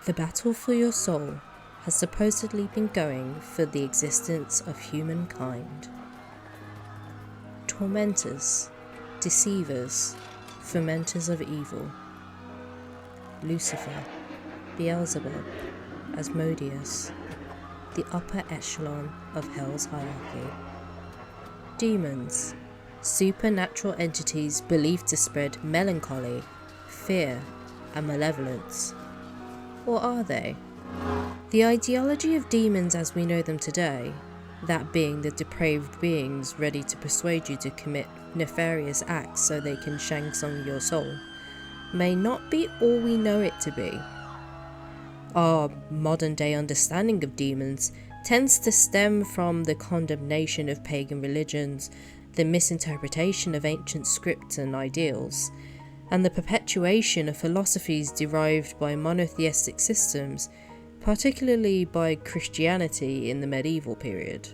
The battle for your soul has supposedly been going for the existence of humankind. Tormentors, deceivers, fomenters of evil. Lucifer, Beelzebub, Asmodeus, the upper echelon of hell's hierarchy. Demons, supernatural entities believed to spread melancholy, fear, and malevolence. Or are they? The ideology of demons as we know them today, that being the depraved beings ready to persuade you to commit nefarious acts so they can Shang Tsung your soul, may not be all we know it to be. Our modern day understanding of demons tends to stem from the condemnation of pagan religions, the misinterpretation of ancient scripts and ideals, and the perpetuation of philosophies derived by monotheistic systems, particularly by Christianity in the medieval period.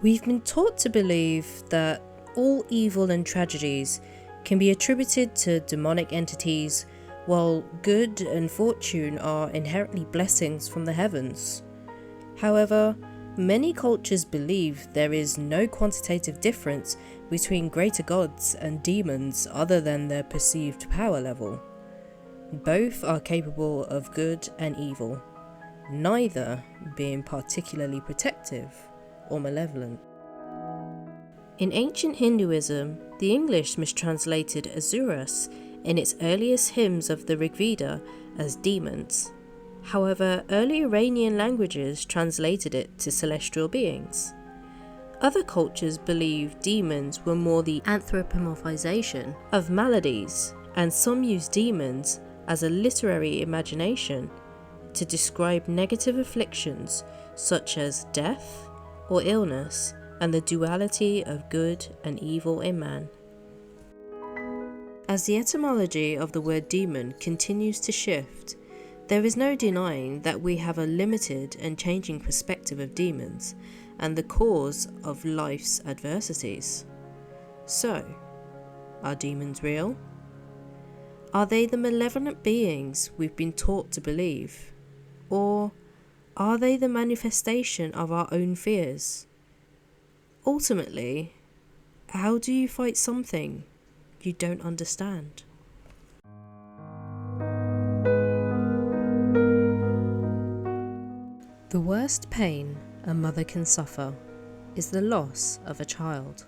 We've been taught to believe that all evil and tragedies can be attributed to demonic entities, while good and fortune are inherently blessings from the heavens. However, many cultures believe there is no quantitative difference between greater gods and demons other than their perceived power level. Both are capable of good and evil, neither being particularly protective or malevolent. In ancient Hinduism, the English mistranslated Asuras in its earliest hymns of the Rig Veda as demons. However, early Iranian languages translated it to celestial beings. Other cultures believed demons were more the anthropomorphization of maladies, and some used demons as a literary imagination to describe negative afflictions such as death or illness and the duality of good and evil in man. As the etymology of the word demon continues to shift, there is no denying that we have a limited and changing perspective of demons and the cause of life's adversities. So, are demons real? Are they the malevolent beings we've been taught to believe? Or are they the manifestation of our own fears? Ultimately, how do you fight something you don't understand? The worst pain a mother can suffer is the loss of a child.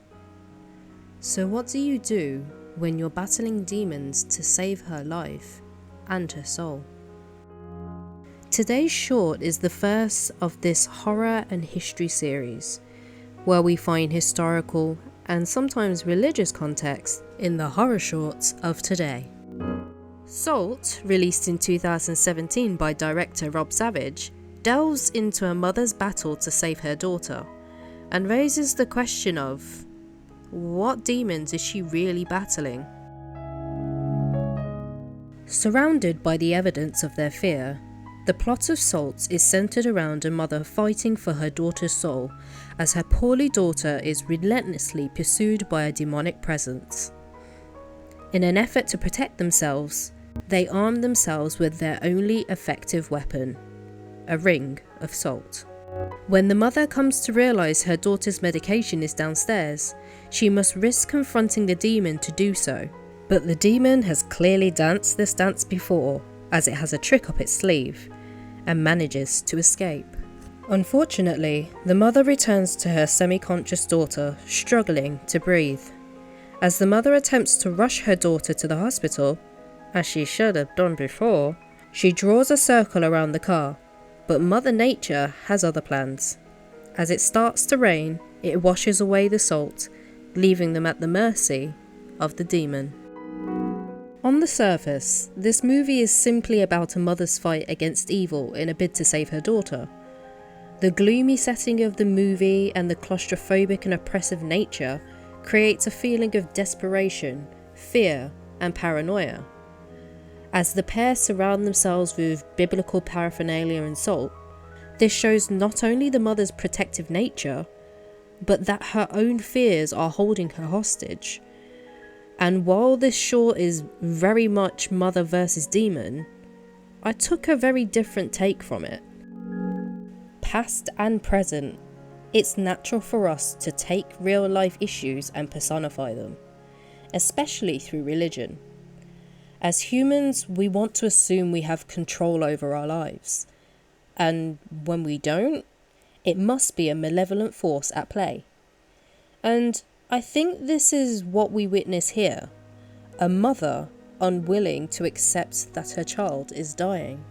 So what do you do when you're battling demons to save her life and her soul? Today's short is the first of this horror and history series, where we find historical and sometimes religious context in the horror shorts of today. Salt, released in 2017 by director Rob Savage, delves into a mother's battle to save her daughter and raises the question of, what demons is she really battling? Surrounded by the evidence of their fear, the plot of Salt is centered around a mother fighting for her daughter's soul as her poorly daughter is relentlessly pursued by a demonic presence. In an effort to protect themselves, they arm themselves with their only effective weapon, a ring of salt. When the mother comes to realise her daughter's medication is downstairs, she must risk confronting the demon to do so. But the demon has clearly danced this dance before, as it has a trick up its sleeve, and manages to escape. Unfortunately, the mother returns to her semi-conscious daughter, struggling to breathe. As the mother attempts to rush her daughter to the hospital, as she should have done before, she draws a circle around the car. But Mother Nature has other plans. As it starts to rain, it washes away the salt, leaving them at the mercy of the demon. On the surface, this movie is simply about a mother's fight against evil in a bid to save her daughter. The gloomy setting of the movie and the claustrophobic and oppressive nature creates a feeling of desperation, fear, and paranoia. As the pair surround themselves with biblical paraphernalia and salt, this shows not only the mother's protective nature, but that her own fears are holding her hostage. And while this short is very much mother versus demon, I took a very different take from it. Past and present, it's natural for us to take real life issues and personify them, especially through religion. As humans, we want to assume we have control over our lives, and when we don't, it must be a malevolent force at play. And I think this is what we witness here, a mother unwilling to accept that her child is dying.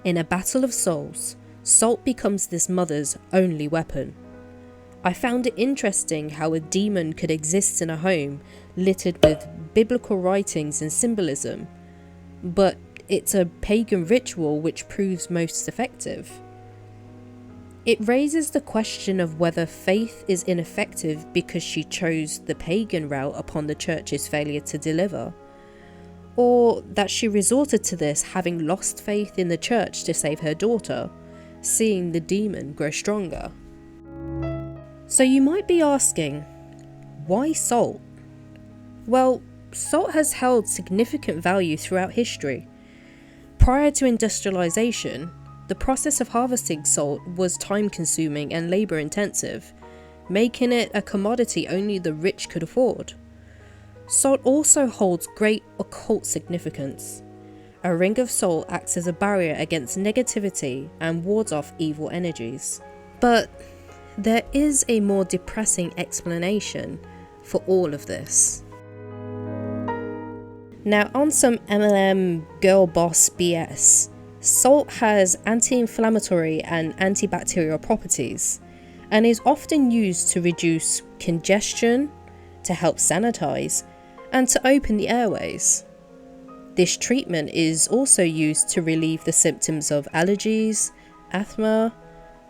In a battle of souls, salt becomes this mother's only weapon. I found it interesting how a demon could exist in a home littered with biblical writings and symbolism, but it's a pagan ritual which proves most effective. It raises the question of whether faith is ineffective because she chose the pagan route upon the church's failure to deliver, or that she resorted to this having lost faith in the church to save her daughter, seeing the demon grow stronger. So you might be asking, why salt? Well, salt has held significant value throughout history. Prior to industrialization, the process of harvesting salt was time-consuming and labor-intensive, making it a commodity only the rich could afford. Salt also holds great occult significance. A ring of salt acts as a barrier against negativity and wards off evil energies. But there is a more depressing explanation for all of this. Now, on some MLM girl boss BS, salt has anti-inflammatory and antibacterial properties and is often used to reduce congestion, to help sanitize, and to open the airways. This treatment is also used to relieve the symptoms of allergies, asthma,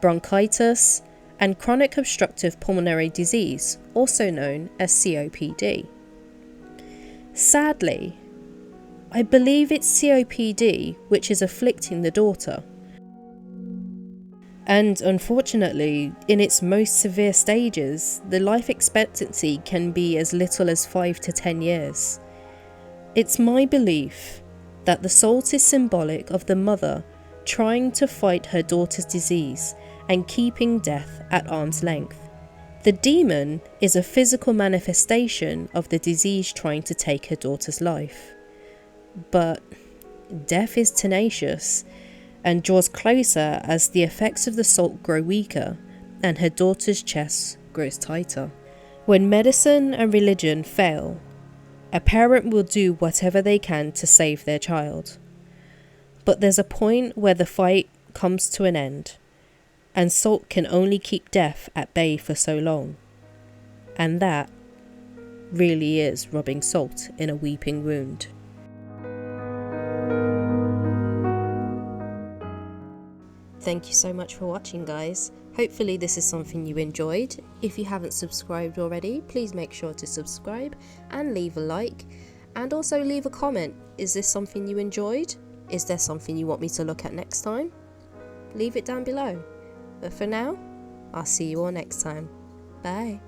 bronchitis, and chronic obstructive pulmonary disease, also known as COPD. Sadly, I believe it's COPD which is afflicting the daughter. And unfortunately, in its most severe stages, the life expectancy can be as little as 5 to 10 years. It's my belief that the salt is symbolic of the mother trying to fight her daughter's disease and keeping death at arm's length. The demon is a physical manifestation of the disease trying to take her daughter's life. But death is tenacious and draws closer as the effects of the salt grow weaker and her daughter's chest grows tighter. When medicine and religion fail, a parent will do whatever they can to save their child. But there's a point where the fight comes to an end, and salt can only keep death at bay for so long. And that really is rubbing salt in a weeping wound. Thank you so much for watching, guys. Hopefully this is something you enjoyed. If you haven't subscribed already, please make sure to subscribe and leave a like, and also leave a comment. Is this something you enjoyed? Is there something you want me to look at next time? Leave it down below. But for now, I'll see you all next time. Bye.